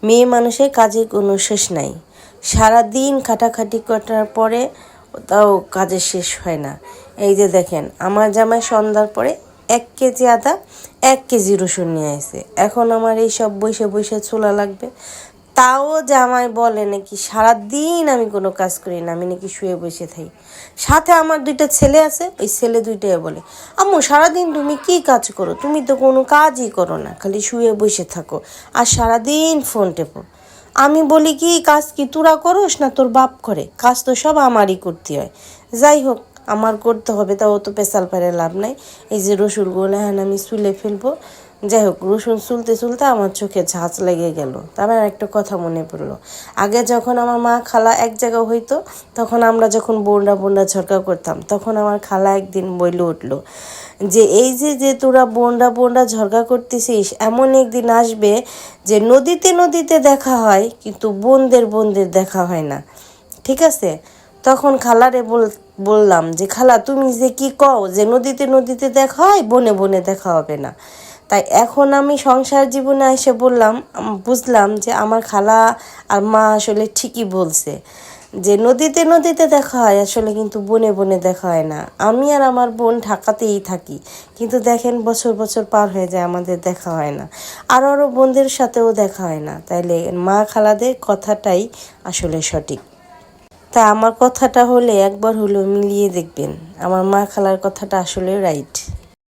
মেয়ে মানুষের কাজের কোনো শেষ নাই। সারাদিন খাটাখাটি করার পরে তাও কাজের শেষ হয় না। এই যে দেখেন, আমার জামাই সন্ধ্যার পরে 1 কেজি আদা 1 কেজি রসুন নিয়ে আসে। এখন আমার এই সব বসে বসে চুলা লাগবে। তাও জামাই বলে নাকি সারাদিন আমি কোনো কাজ করি না, আমি নাকি শুয়ে বসে থাকি। সাথে আমার 2টা ছেলে আছে, ওই ছেলে 2টাই বলে, আম্মু সারাদিন তুমি কি কাজ করো, তুমি তো কোনো কাজই করো না, খালি শুয়ে বসে থাকো আর সারাদিন ফোন টেপো। আমি বলি কি, কাজ কি তোরা করোস না তোর বাপ করে? কাজ তো সব আমারই করতে হয়। যাই হোক, আমার করতে হবে, তাও তো পেশাল পারে লাভ নাই। এই যে রসুনগুলো এখন আমি চুলে ফেলবো। যাই হোক, রসুন চুলতে চুলতে আমার চোখে ঝাঁজ লেগে গেল। তারপর একটা কথা মনে পড়লো, আগে যখন আমার মা খালা এক জায়গা হইতো, তখন আমরা যখন বোনরা বোনরা ঝরকা করতাম, তখন আমার খালা একদিন বইলে উঠলো যে এই যে যে তোরা বোনরা বোনরা ঝরকা করতেছিস, এমন একদিন আসবে যে নদীতে নদীতে দেখা হয় কিন্তু বোনদের বোনদের দেখা হয় না। ঠিক আছে? তখন খালারে বললাম যে খালা তুমি যে কি কও যে নদীতে নদীতে দেখা হয়, বনে বনে দেখা হবে না। তাই এখন আমি সংসার জীবনে এসে বুঝলাম যে আমার খালা আর মা আসলে ঠিকই বলছে যে নদীতে নদীতে দেখা হয়, আসলে কিন্তু বনে বনে দেখা হয় না। আমি আর আমার বোন ঢাকাতেই থাকি, কিন্তু দেখেন বছর বছর পার হয়ে যায়, আমাদের দেখা হয় না। আরও বোনদের সাথেও দেখা হয় না। তাইলে মা খালাদের কথাটাই আসলে সঠিক। তা আমার কথাটা হলে একবার হলেও মিলিয়ে দেখবেন, আমার মা খালার কথাটা আসলে রাইট।